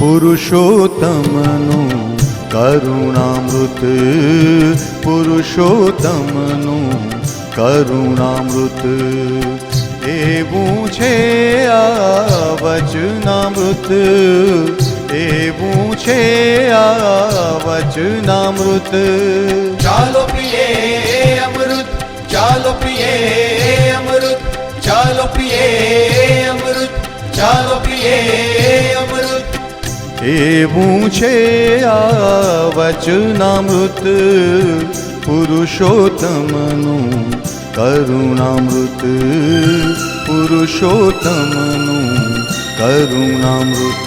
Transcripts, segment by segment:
પુરુષોત્તમનું કરુણામૃત, પુરુષોત્તમનું કરુણામૃત. એવું છે આ વચનામૃત, એવું છે આ વચનામૃત. ચાલો પીએ અમૃત, ચાલો પીએ અમૃત, ચાલો પીએ અમૃત, ચાલો પીએ અમૃત. એવું છે આ વચનામૃત, પુરુષોત્તમનું કરુણામૃત, પુરુષોત્તમનું કરુણામૃત.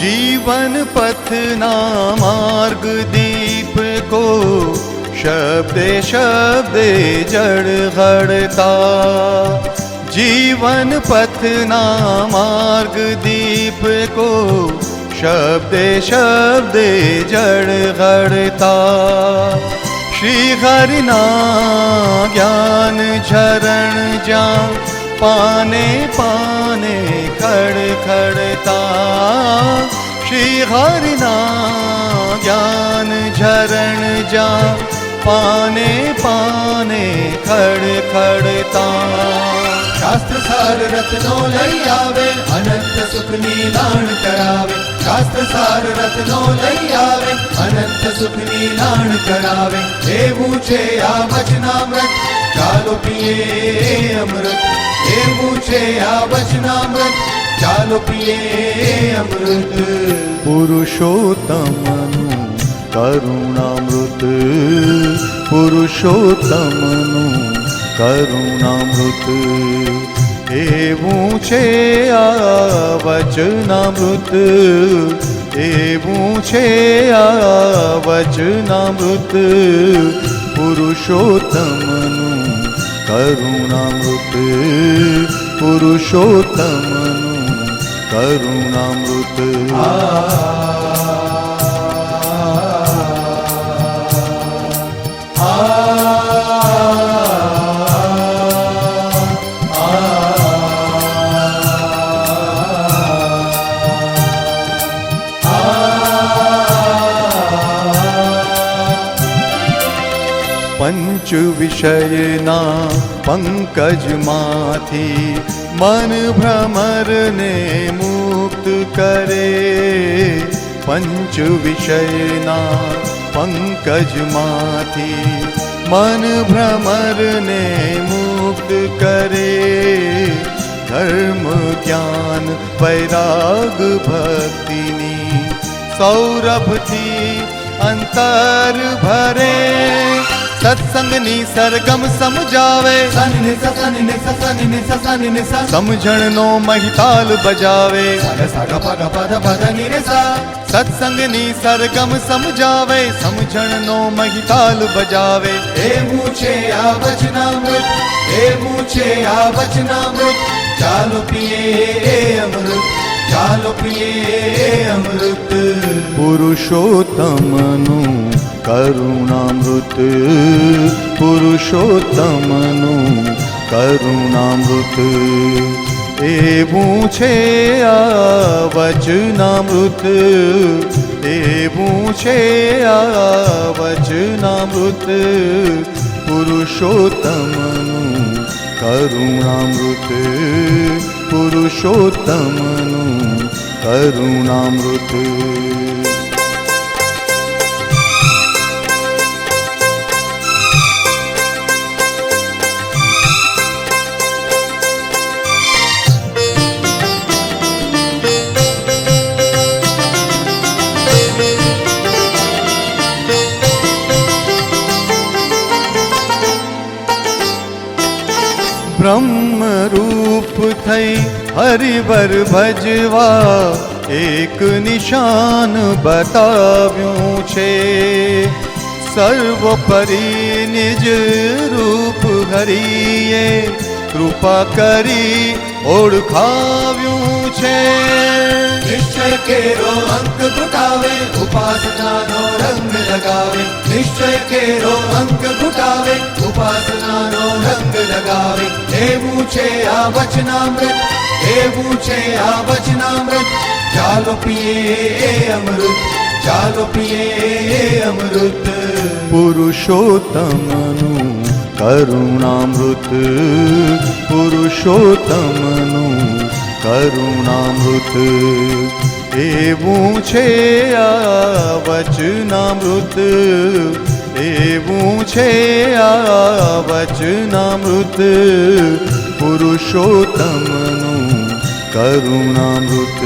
जीवन पथना मार्ग दीप को शब्दे शब्दे जड़ गढ़ता. जीवन पथना मार्ग दीप को शब्दे शब्दे जड़ गढ़ता. श्री हरिना ज्ञान झरण जा पाने पाने खड़ खड़ता. श्री हरिना ज्ञान झरण जा पाने पाने खड़ खड़ता. શાસ્ત્ર સાર રત્નો લઈ આવે, અનંત સુખની લાણ કરાવે. શાસ્ત્ર સાર રત્નો લઈ આવે, અનંત સુખની લાણ કરાવે. એવું છે આ વચનામૃત, ચાલો પીએ અમૃત. એવું છે આ વચનામૃત, ચાલો પીએ અમૃત. પુરુષોત્તમનું કરુણામૃત, પુરુષોત્તમનું કરુણામૃત. એવું છે આ વચનામૃત, એવું છે આ વચનામૃત, પુરુષોત્તમનું કરુણામૃત, પુરુષોત્તમનું કરુણામૃત. પંચ વિષયના પંકજમાંથી મન ભ્રમરને મુક્ત કરે. પંચ વિષયના પંકજમાંથી મન ભ્રમરને મુક્ત કરે. ધર્મ જ્ઞાન વૈરાગ ભક્તિની સૌરભથી અંતર ભરે. સત્સંગની સરગમ સમજાવે, સમજણનો મહિતાલ બજાવે. સત્સંગની સરગમ સમજાવે, સમજણનો મહિતાલ બજાવે. એવું છે આ વચનામૃત, એવું છે આ વચનામૃત. ચાલો પીએ અમૃત, ચાલો પીએ અમૃત. પુરુષોત્તમનું કરુણામૃત, પુરુષોત્તમનું કરુણામૃત. એવું છે આ વચનામૃત, એવું છે આ વચનામૃત, પુરુષોત્તમનું કરુણામૃત, પુરુષોત્તમનું કરુણામૃત. બ્રહ્મ રૂપ થઈ હરિવર ભજવા એક નિશાન બતાવ્યું છે. સર્વોપરી નિજ રૂપ હરિએ કૃપા કરી ઓળખાવ્યું છે. નિશ્ચય કેરો અંક ઘૂટાવે ઉપાસનાનો રંગ લગાવે. નિશ્ચય કેરો અંક ઘૂટાવે ઉપાસનાનો રંગ લગાવે. એવું છે આ વચનામૃત, એવું છે આ વચનામૃત. ચાલો પીએ અમૃત, ચાલો પીએ અમૃત. પુરુષોત્તમનું કરુણામૃત, પુરુષોત્તમનું કરુણામૃત. એવું છે આ વચનામૃત, એવું છે આ વચનામૃત. પુરુષોત્તમનું કરુણામૃત,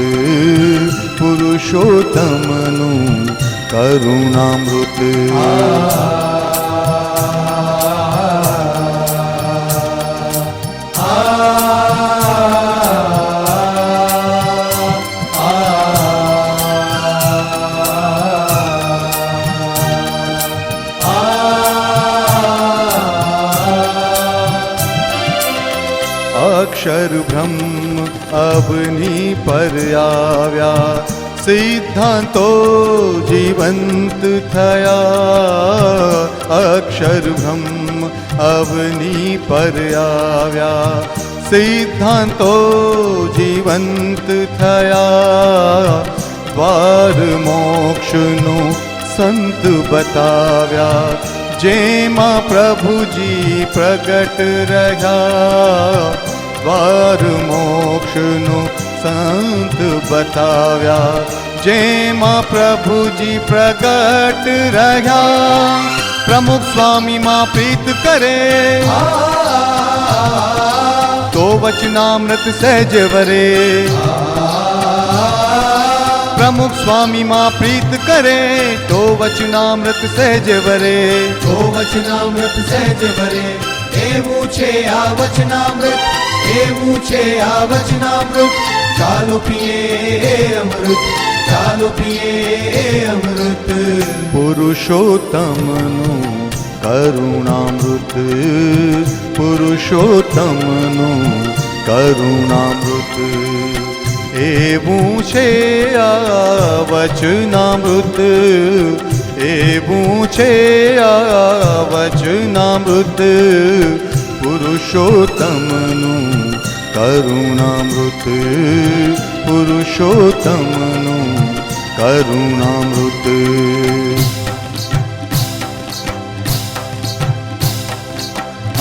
પુરુષોત્તમનું કરુણામૃત. અક્ષર બ્રહ્મ અવની પર આવ્યા, સિદ્ધાંતો જીવંત થયા. અક્ષર બ્રહ્મ અવની પર આવ્યા, સિદ્ધાંતો જીવંત થયા. દ્વાર મોક્ષનું સંત બતાવ્યા, જેમાં પ્રભુજી પ્રગટ રહ્યા. દ્વાર મોક્ષનું સંત બતાવ્યા, જેમાં પ્રભુજી પ્રગટ રહ્યા. પ્રમુખ સ્વામીમાં પ્રીત કરે તો વચનામૃત સહેજ વરે. પ્રમુખ સ્વામીમાં પ્રીત કરે તો વચનામૃત સહેજ વરે. તો વચનામૃત સહેજ વરે. એવું છે આ વચનામૃત, એવું છે આ વચનામૃત. ચાલો પીએ અમૃત, ચાલો પીએ અમૃત. પુરુષોત્તમનું કરુણામૃત, પુરુષોત્તમનું કરુણામૃત. એવું છે આ વચનામૃત, એવું છે આ વચનામૃત. પુરુષોત્તમનું કરુણામૃત, પુરુષોત્તમનું કરુણામૃત.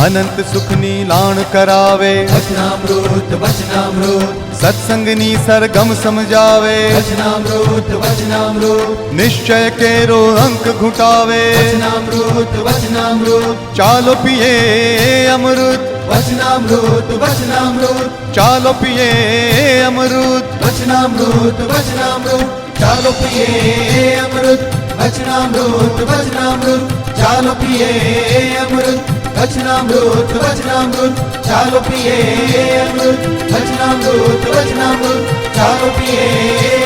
અનંત સુખની લાણ કરાવે વચનામૃત, વચનામૃત. સત્સંગની સરગમ સમજાવે વચનામૃત, વચનામૃત. નિશ્ચય કેરો અંક ઘૂંટાવે. વચનામૃત, વચનામૃત. ચાલો પીએ અમૃત, વચનામૃત, વચનામૃત. ચાલો પીએ અમૃત. વચનામૃત, વચનામૃત. ચાલો પીએ અમૃત. વચનામૃત, વચનામૃત. ચાલો પીએ અમૃત. વચનામૃત, વચનામૃત. ચાલો પીએ અમૃત. વચનામૃત, વચનામૃત. ચાલો પીએ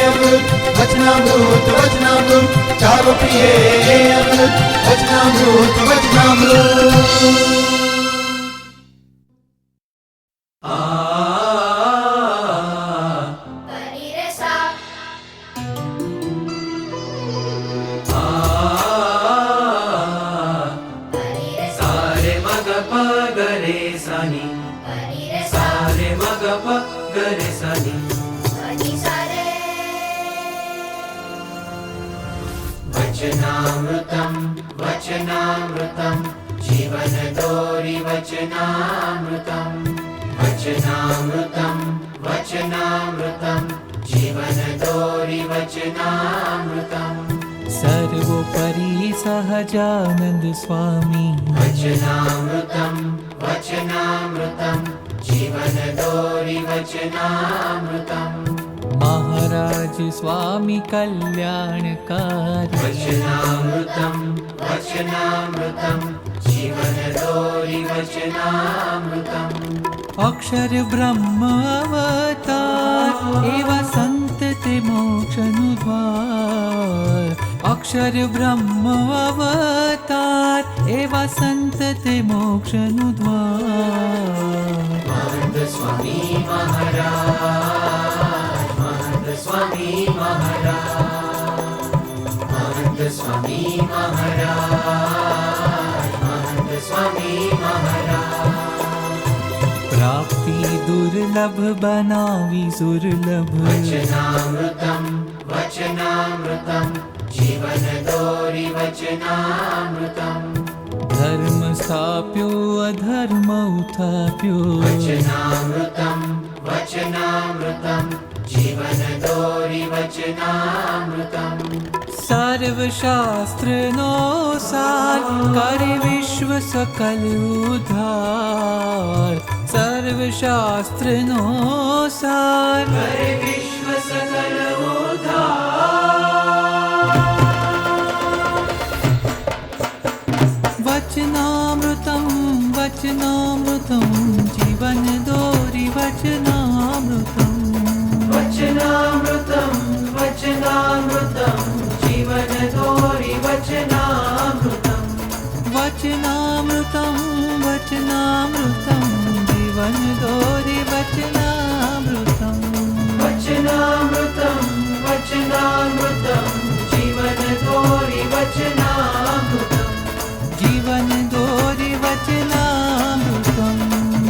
અમૃત. વચનામૃત, વચનામૃત. ચાલો પીએ અમૃત. વચનામૃત, વચનામૃત. वचनामृतं वचनामृतं जीवनदोरि वचनामृतं वचनामृतं वचनामृतं जीवनदोरि वचनामृतं सर्वोपरि सहजानंद स्वामी वचनामृतं वचनामृतं जीवनदोरि वचनामृतं महाराज स्वामी कल्याणकारी वचनामृतं वचनामृतं जीवनदोरि वचनामृतं अक्षर ब्रह्म अवतार एवा संत ते मोक्षनु द्वार अक्षर ब्रह्म अवतार એવા સંત તે મોક્ષનું દ્વાર. મહંત સ્વામી મહારાજ, મહંત સ્વામી મહારાજ, મહંત સ્વામી મહારાજ, મહંત સ્વામી મહારાજ. પ્રાપ્તિ દુર્લભ બનાવી સુરલભ. વચનામૃતમ વચનામૃતમ જીવન દોરી વચનામૃતમ. ધર્મ સ્થાપ્યો અધર્મ ઉથાપ્યો. વચનામૃતમ વચનામૃતમ જીવન દોરી વચનામૃતમ. સર્વશાસ્ત્રનો સાર કરે વિશ્વ સકલ ઉદ્ધાર. સર્વશાસ્ત્રનો સાર કરે વિશ્વ સકલ ઉદ્ધાર. વચનામૃતમ વચનામૃતમ જીવન દોરી વચનામૃતમ. વચનામૃતમ વચનામૃતમ જીવન દોરી વચનામૃતમ. વચનામૃતમ વચનામૃતમ જીવન દોરી વચનામૃતમ. વચનામૃતમ વચનામૃતમ જીવન દોરી વચનામૃતમ. જીવન દોરી વચનામૃતમ.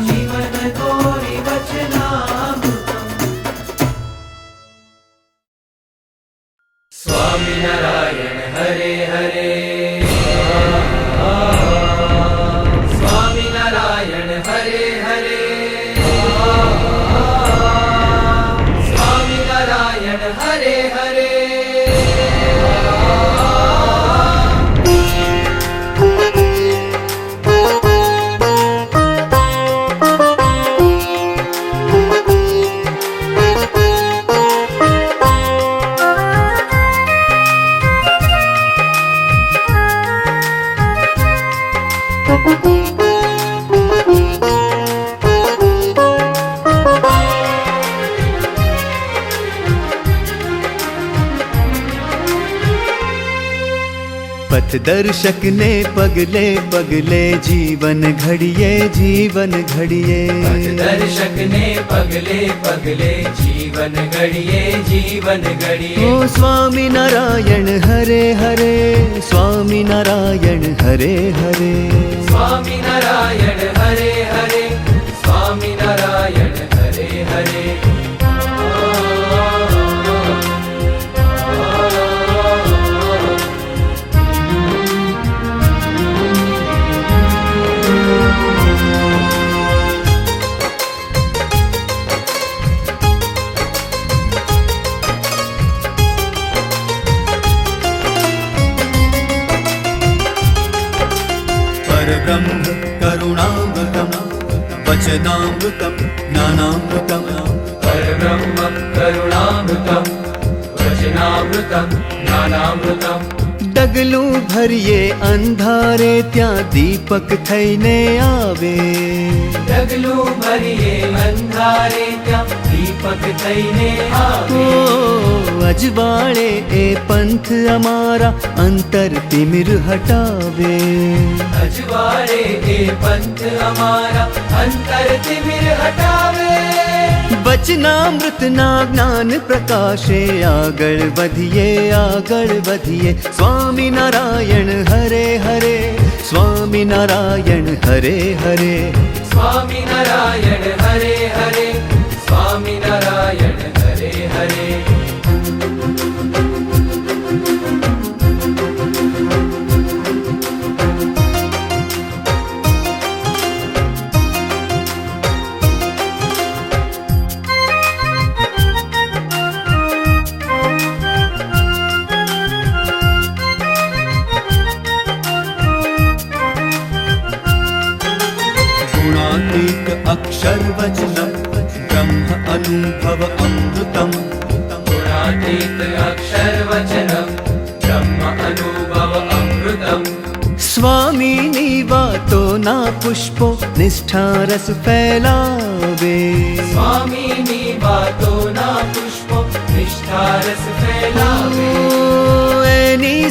જીવન દોરી વચનામૃતમ. સ્વામિનારાયણ હરે હરે, સ્વામિનારાયણ હરે હરે, સ્વામિનારાયણ હરે હરે. पथदर्शक ने पगले पगले जीवन घड़िए जीवन घड़िए. दर्शक ने पगले पगले जीवन घड़िए जीवन घड़िए. ओ स्वामी नारायण हरे हरे, स्वामी नारायण हरे हरे. स्वामी नारायण हरे हरे, स्वामी नारायण हरे हरे. परब्रह्म करुणामृतम् वचनामृतम् ज्ञानामृतम्. परब्रह्म करुणामृतम वचनामृतम ज्ञानामृतम. ડગલું ભરીએ અંધારે ત્યાં દીપક થઈને આવે. ડગલું ભરીએ અંધારે ત્યાં દીપક થઈને ઓ આવે. અજવાળે એ પંથ અમારા અંતર તિમિર હટાવે. અજવાળે એ પંથ અમારા અંતર તિમિર હટાવે. વચનામૃતના જ્ઞાન પ્રકાશે આગળ વધીએ સ્વામી નારાયણ હરે હરે, સ્વામી નારાયણ હરે હરે. સ્વામી નારાયણ હરે હરે, સ્વામી નારાયણ હરે હરે. गुणातीत अक्षर वचनम ब्रह्म अनुभव अमृतम. गुणातीत अक्षर वचनम ब्रह्म अनुभव अमृतम. સ્વામીની વાતોના પુષ્પો નિષ્ઠા રસ ફેલાવે. સ્વામીની વાતોના પુષ્પો નિષ્ઠા રસ ફેલાવે. એની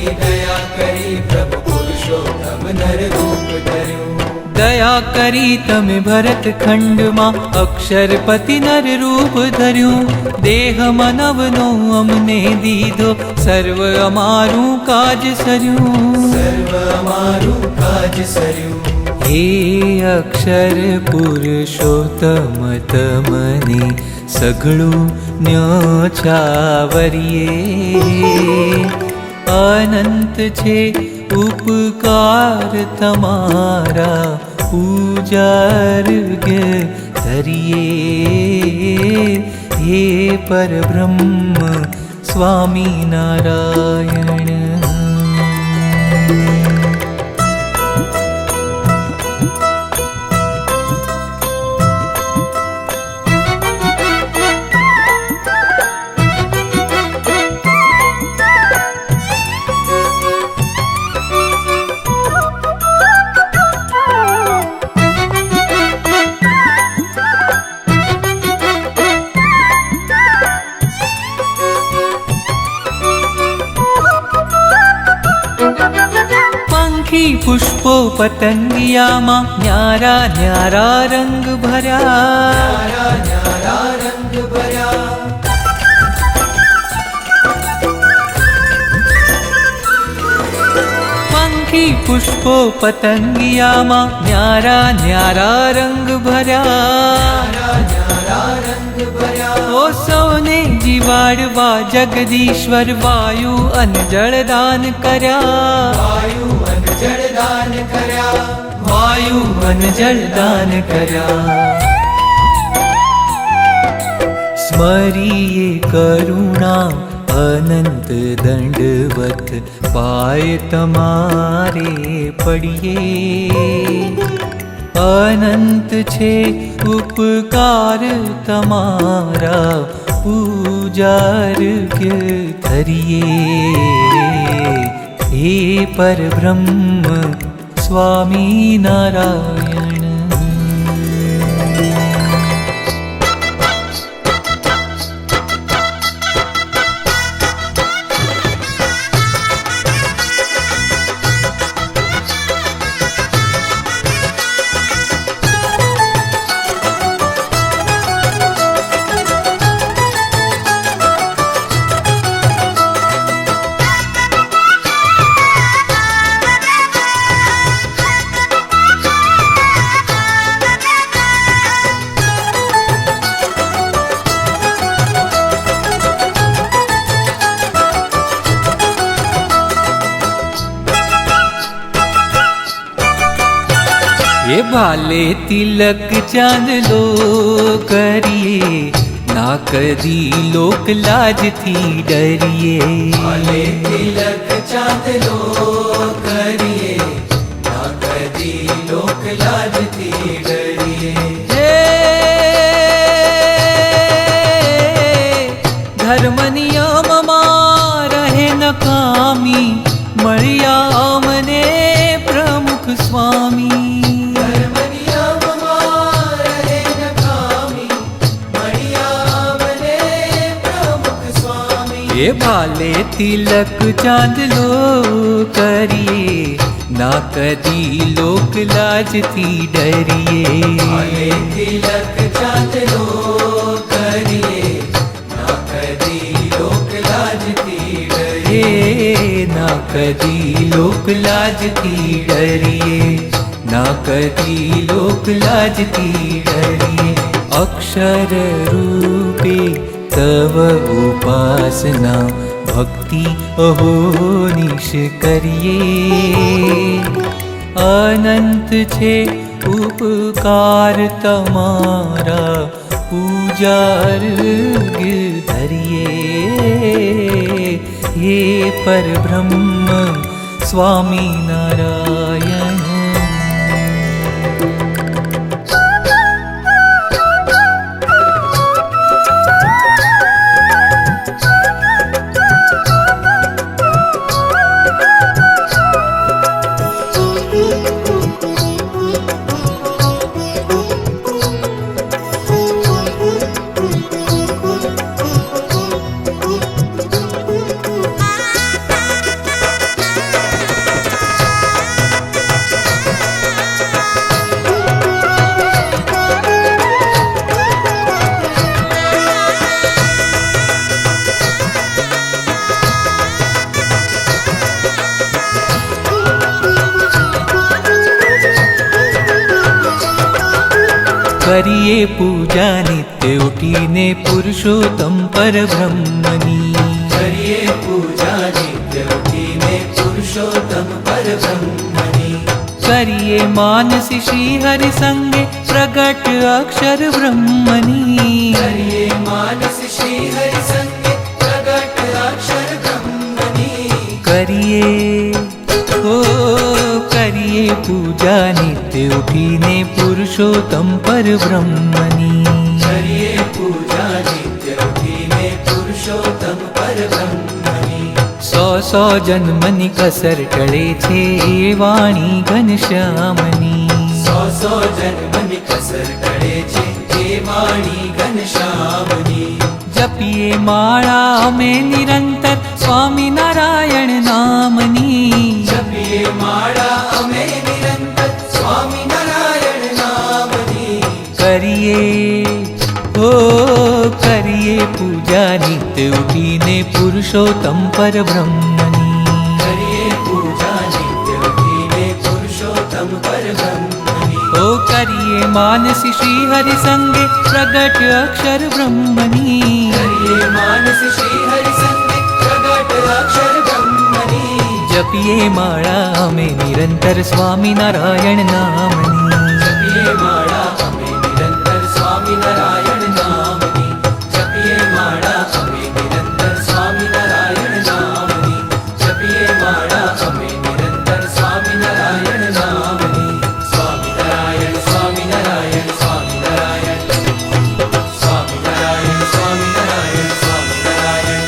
એવી દયા કરી પ્રભુ પુરુષોત્તમ નર રૂપ ધર્યું. દયા કરી તમે ભરતખંડમાં અક્ષરપતિ નર રૂપ ધર્યું. દેહમાં નવનો અમને દીધો સર્વ અમારું કાજ સર્યું. સર્વ અમારું કાજ સર્યું. હે અક્ષર પુરુષોત્તમ તમને સઘળું ન્યોછાવરીએ. અનંત છે ઉપકાર તમારા પૂજાર્ઘ્ય ધરીએ. હે પરબ્રહ્મ સ્વામિનારાયણ. પુષ્પો પતંગિયામાં ન્યારા ન્યારા રંગ ભર્યા. ન્યારા ન્યારા રંગ ભર્યા. પંખી પુષ્પો પતંગિયામાં ન્યારા ન્યારા રંગ ભર્યા. ન્યારા ન્યારા રંગ ભર્યા. ઓ સૌને જીવાડવા જગદીશ્વર વાયુ અને જળદાન કર્યા. વાયુ અને જળદાન કર્યા. વાયુ અને જળદાન કર્યા. સ્મરીએ કરુણા અનંત દંડવત પાય તમારે પડીએ. અનંત છે ઉપકાર તમારા પૂજાર્ઘ્ય ધરીએ. હે પરબ્રહ્મ સ્વામિનારાયણ. ये भाले तिलक चांदलो करिए ना कदी लोक लाज थी डरिए. ભાલે તિલક ચાંદલો કરીએ ના કદી લોક લાજથી ડરીએ. હે ધર્મ નિયમમાં રહે નકામી મળ્યા અમને પ્રમુખ સ્વામી. ये भाले तिलक चांदलो करिए ना कदी लोक लाज थी डरिए. ભાલે તિલક ચાંદલો કરીએ ના કદી લોક લાજથી ડરીએ. हे ना कदी लोक लाज थी डरिए. ना कदी लोक लाज थी डरिए. अक्षर रूपे तव उपासना भक्ति अहोनिश करिए. अनंत छे उपकार तमारा पूजार्घ्य धरिए. हे परब्रह्म स्वामिनारायण. करिए पूजा नित्य उठीने पुरुषोत्तम परब्रह्मनी। करिए पूजा नित्य उठीने पुरुषोत्तम परब्रह्मनि। करिए मानसी श्री हरि संगे प्रगट अक्षर ब्रह्मनी। करिए मानस श्री हरि संगे प्रगट अक्षर ब्रह्मनि। करिए करिए पूजा नित्य उठीने पुरुषोत्तम परब्रह्मनी। करिए पूजा नित्य उठीने पुरुषोत्तम परब्रह्मनि। 100 जन्मनि कसर टळे छे ए वाणी घनश्यामनी। 100 जन्मनि कसर टळे छे ए वाणी घनश्यामनि। जपिए माळा अमे निरंतर स्वामी नारायण नामनी। जपिए माळा अमे निरंतर स्वामी नारायण नामनि। करिए पूजा नित्य उठीने पुरुषोत्तम परब्रह्मनी। करिए पूजा नित्य उठीने पुरुषोत्तम परब्रह्मनि। करिए मानसी श्री हरि संगे प्रगट अक्षर ब्रह्मनी। करिए मानस श्री हरि संगे प्रगट अक्षर ब्रह्मनि। जपिए माळा में निरंतर स्वामी नारायण नामनी। जपिए माळा अमे निरंतर स्वामी नारायण नामनि। जपिए माळा अमे निरंतर स्वामी नारायण नामनि। जपिए माळा अमे निरंतर स्वामी नारायण नामनि। स्वामी नारायण स्वामी नारायण स्वामी नारायण। स्वामी नारायण स्वामी नारायण स्वामी नारायण।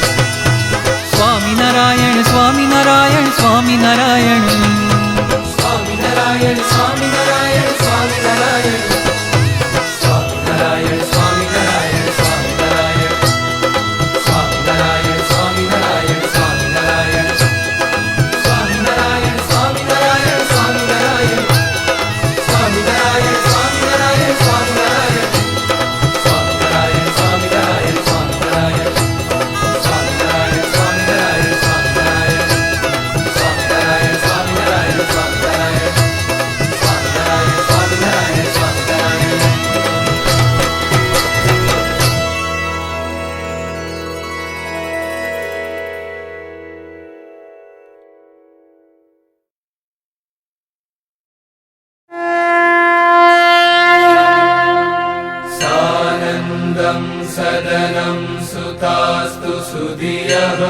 स्वामी नारायण स्वामी नारायण स्वामी नारायण। स्वामी नारायण स्वामी नारायण स्वामी नारायण। स्वामी नारायण स्वामी नारायण स्वामी नारायण। स्वामी नारायण स्वामी नारायण स्वामी नारायण। स्वामी नारायण स्वामी नारायण स्वामी नारायण। स्वामी नारायण स्वामी नारायण स्वामी नारायण। स्वामी नारायण स्वामी नारायण स्वामी नारायण। स्वामी नारायण स्वामी नारायण स्वामी नारायण। स्वामी नारायण स्वामी नारायण स्वामी नारायण। स्वामी नारायण स्वामी नारायण स्वामी नारायण। सानन्दं सदनं सुतास्तु सुधियः।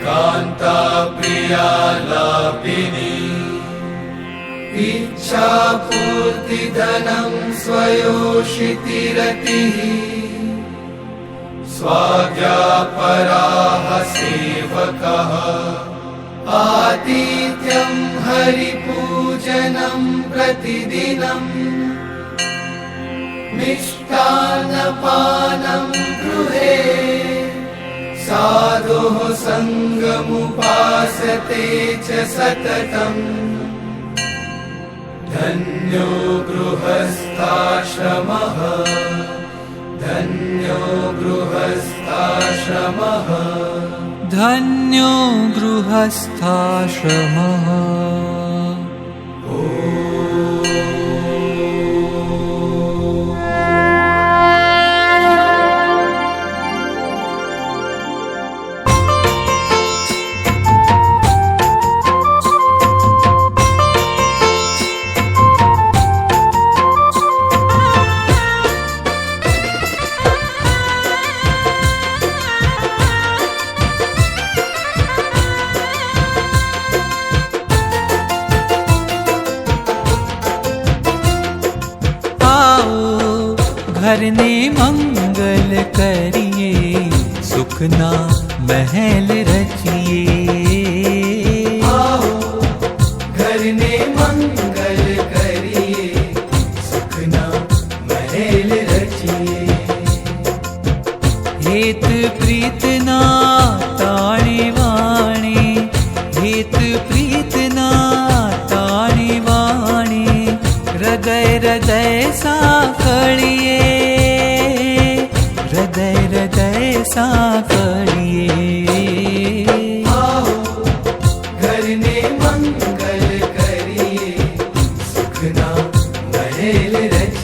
कान्ता प्रिया लापिनी। इच्छापूर्तिधनं स्वयोषितिरतिः। स्वाज्ञापराः सेवकः। आतिथ्यं हरिपूजनं प्रतिदिनम्। मिष्टान्नपानं गृहे। साधुः सङ्गमुपासते च सततम्। धन्यो गृहस्थाश्रमः। धन्यो गृहस्थाश्रमः। धन्यो गृहस्थाश्रमः। घर ने मंगल करिए सुखना महल रचिए। आओ घर ने मंगल करिए सुखना महल रचिए। हेत प्रीत ना ताणे वाणे। हेत प्रीत ना ताणे वाणे। हृदय हृदय साकळिए। हृदय हृदय साकळिए। आओ घर ने मंगल करिए सुखना महल रचिए।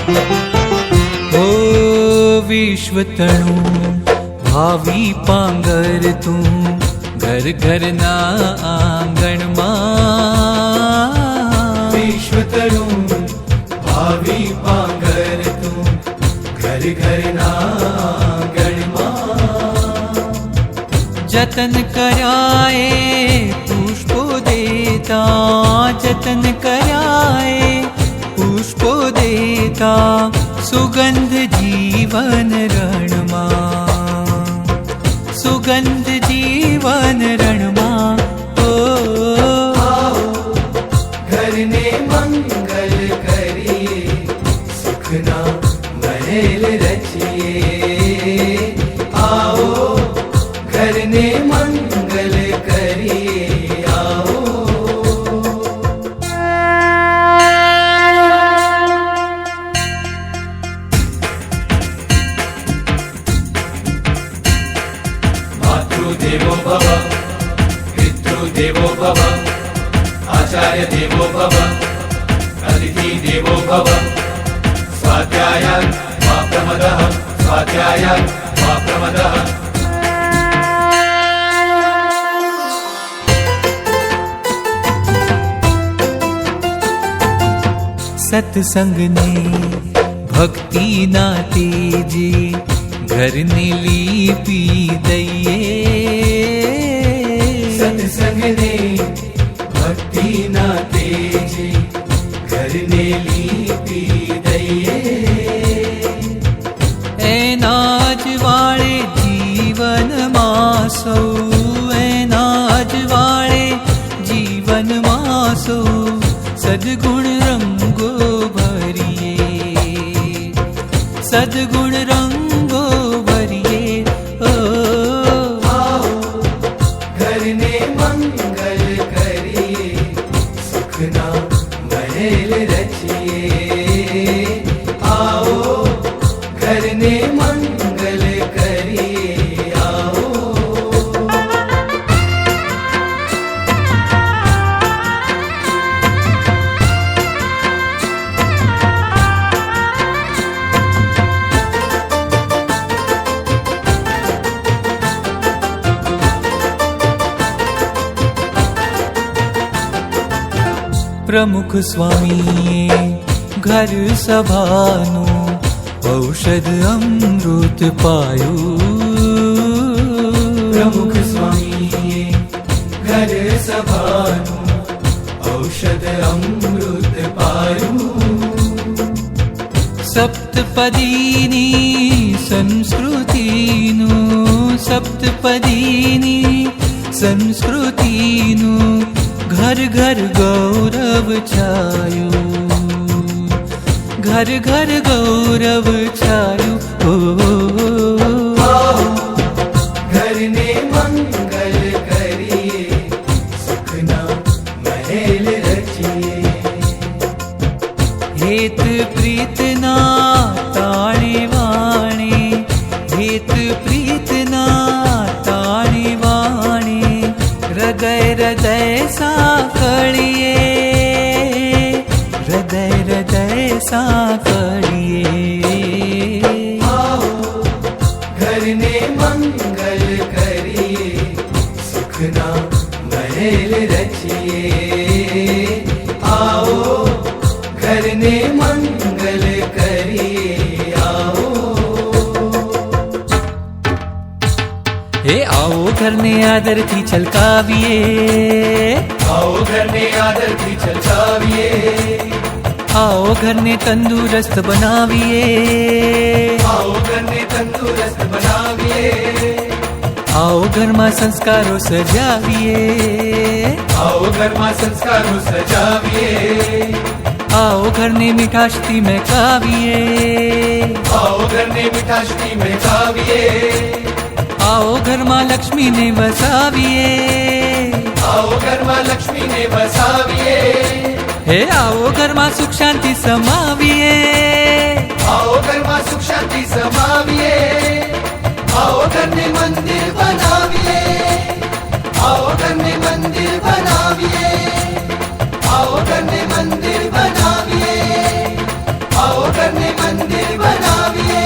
ओ विश्वतणु भावी पांगर तू घर घर ना आंगण मां विश्वतणु भावी पांगर तू घर घर ना आंगण मां जतन कराए पुष्पो देता जतन कराए पुष्पो देता सुगंध जीवन रणमा सुगंध जीवन रणमा ओ आओ घर ने मंगल करिए सुखना महल रचिए आओ घर ने मंगल करिए आओ मातृदेवो भव पितृदेवो भव आचार्य देवो भव अतिथि देवो भव स्वाध्यायान् मा प्रमदः स्वाध्यायान् मा प्रमदः सत्संग ने भक्ति ना तेजे घर ने लीपी दइए सत्संग ने भक्ति ना तेजे घर ने लीपी दइए एनाज वाले जीवन मासो एनाज वाले जीवन मासो सद्गुण रंगो भरिए सद्गुण रंगो भरिए ओ आओ घर ने मंगल करिए सुखना महल रचिए आओ घर ने मंगल करिए आओ प्रमुख स्वामीए घर सभानु औषध अमृत पायु प्रमुख स्वामी घर सभानु औषध अमृत पायु सप्तपदीनी संस्कृतिनु सप्तपदीनी संस्कृतिनु घर घर गौरव छायु घर घर गौरव छायु ओ आओ घर ने मंगल करिए सुखना महल रचिए हेत प्रीत ना ताणे वाणे हेत प्रीत ना ताणे वाणे हृदय हृदय साकळिए हृदय हृदय साकळिए आओ घर ने मंगल करिए सुखना महल रचिए आओ घर ने मंगल करिए आओ हे आओ घर ने आदर थी छलकाविए आओ घर ने आदर की छलकाविए आओ घर ने तंदुरुस्त बनाविए आओ घर ने तंदुरुस्त बनाविए आओ घर में संस्कारों सजाविए आओ घर में संस्कारों सजाविए आओ घर ने मिठाशती में काविए आओ घर ने मिठाशती में काविए आओ घर में लक्ष्मी ने बसाविए आओ घर में लक्ष्मी ने बसाविए हे आओ घर में सुख शांति समाविए आओ घर में सुख शांति समाविए आओ घर ने मंदिर बनाविए आओ घर ने मंदिर बनाविए आओ घर ने मंदिर बनाविए आओ करने मंदिर बनाविए।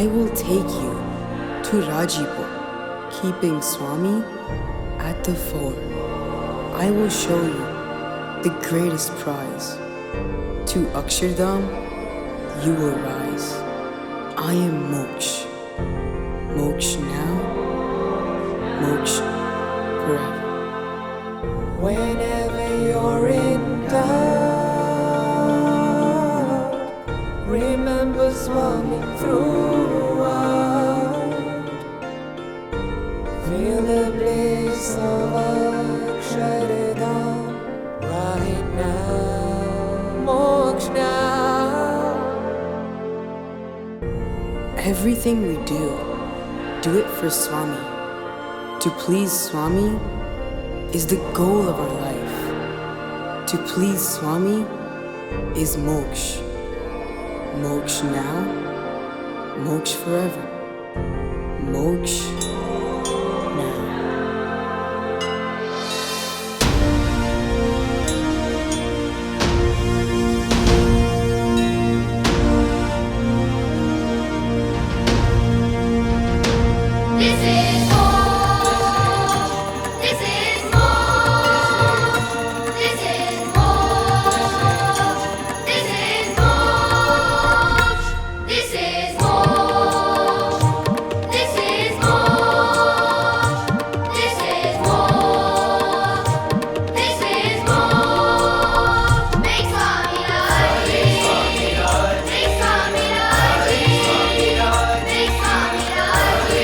I will take you to Rajipur, keeping Swami at the fort. I will show you the greatest prize. To Akshardham you will rise. I am Moksh. Moksh now, Moksh forever. Whenever you're in doubt, remember Swami throughout. Feel the bliss of Akshardham right now. Moksha now. Everything we do it for Swami. To please Swami is the goal of our life. To please Swami is Moksh. Moksh now, Moksh forever. Moksh now. This is more. This is more. This is more. This is more. This is more. This is more. This is more. This is more. Make Swami Raji. Make Swami Raji. Make Swami Raji. Make Swami Raji.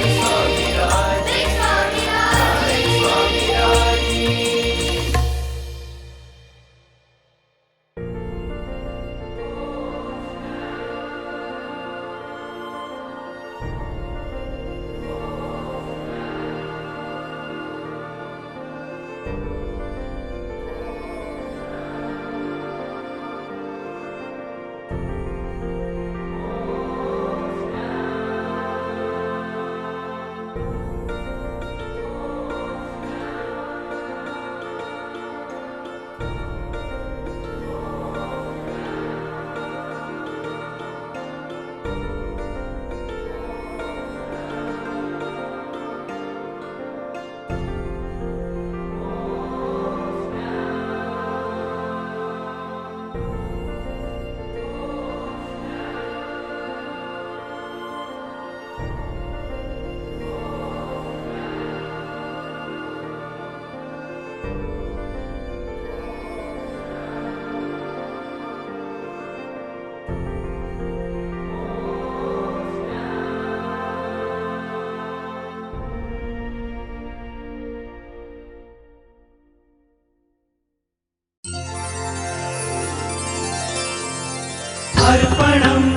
अर्पणम्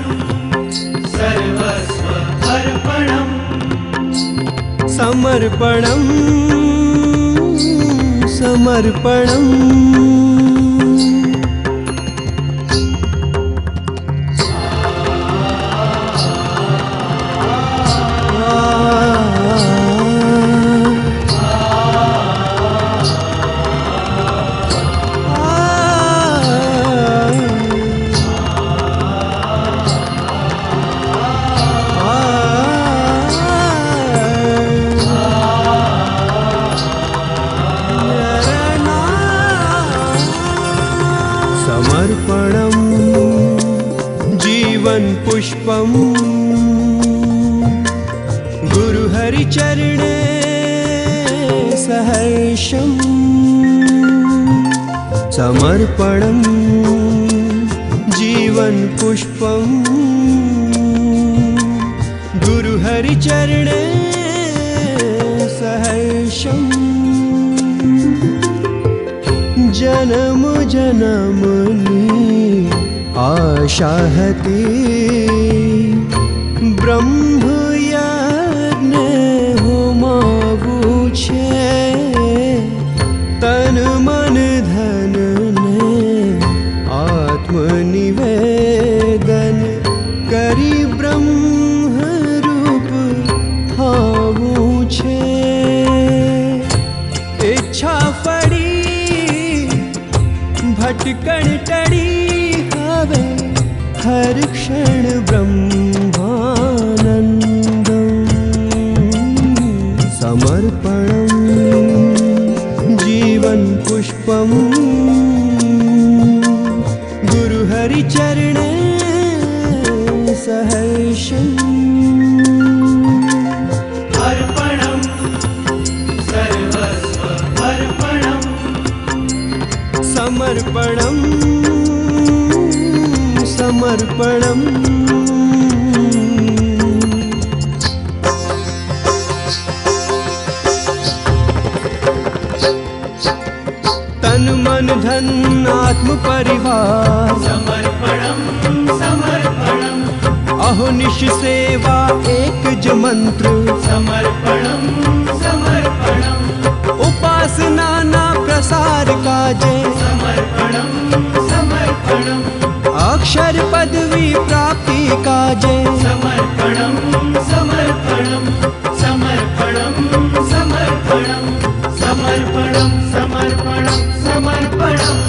सर्वस्व अर्पणम् समर्पणं समर्पणम् पुष्पं गुरुहरिचरणे सहर्षं समर्पणं जीवन पुष्पं गुरुहरिचरणे सहर्षं जन्म जन्मनि आशा हती ब्रह्मयज्ञ होमावू छे तन मन धन ने आत्मनिवेदन करी ब्रह्म रूप थावू कण टड़ी हवे हर क्षण ब्रह्मानन्दम् समर्पणम् जीवन पुष्पम् गुरुहरिचरणे सहर्षम् अर्पणं सर्वस्व अर्पणं समर्पणम् समर्पणम् तन मन धन आत्म परिवार समर्पणं समर्पणं अहोनिश सेवा एक ज मंत्र समर्पणं समर्पणं उपासना ना प्रसार काजे समर्पणं समर्पणं अक्षर पदवी प्राप्ति काजे समर्पणं समर्पणं समर्पणं समर्पणं समर्पणं समर्पणं समर्पणम्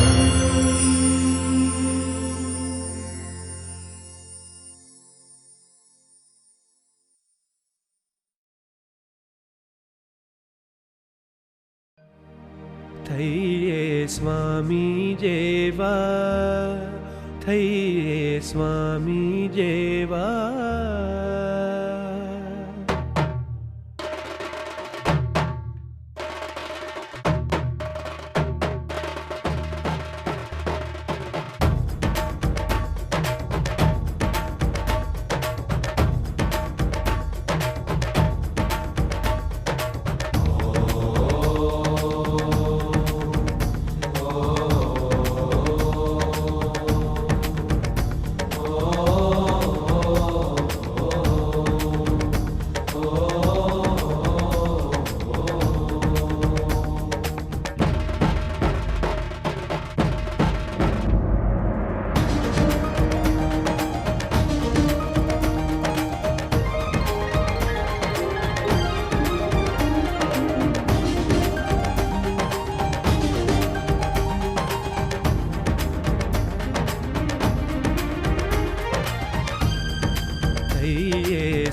थैये स्वामी जेवा थैये स्वामी जेवा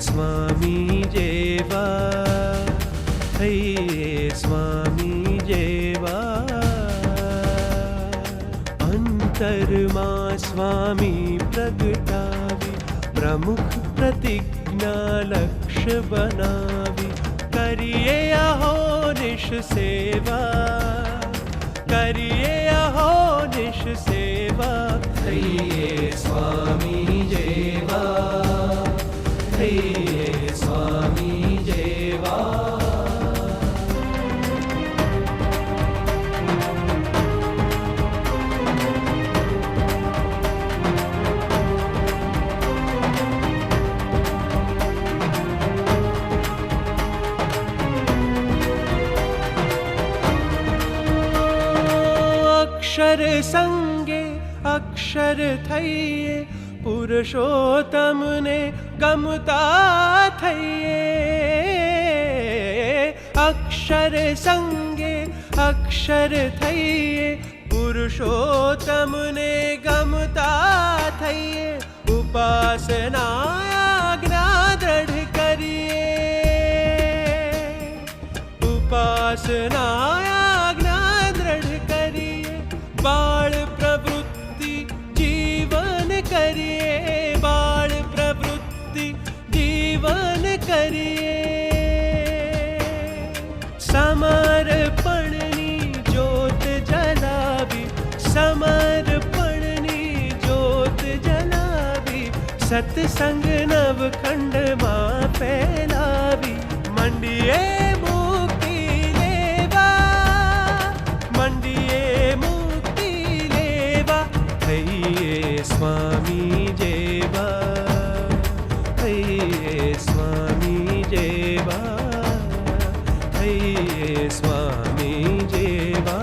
स्वामी जेवा थैये स्वामी जेवा अंतरमा स्वामी प्रगटावी प्रमुख प्रतिज्ञा लक्ष्य बनावी करिए अहोनिश सेवा करिए अहोनिश सेवा थैये स्वामी जेवा थैये स्वामी जेवा अक्षर संगे अक्षर थैये पुरुषोत्तम ने गमता थैये अक्षर संगे अक्षर थैये पुरुषोत्तम ने गमता थैये उपासना आज्ञा दृढ़ करिए उपासना आज्ञा दृढ़ करिए बाल प्रवृत्ति जीवन करिए बाल प्रवृत्ति जीवन करिए समर्पणनी ज्योत जलावी समर्पणनी ज्योत जलावी सत्संग नवखंड मां फैलावी मंडिये मुक्ति लेवा मंडिये मुक्ति लेवा थैये स्वामी जेवा थैये स्वामी जेवा थैये स्वामी जेवा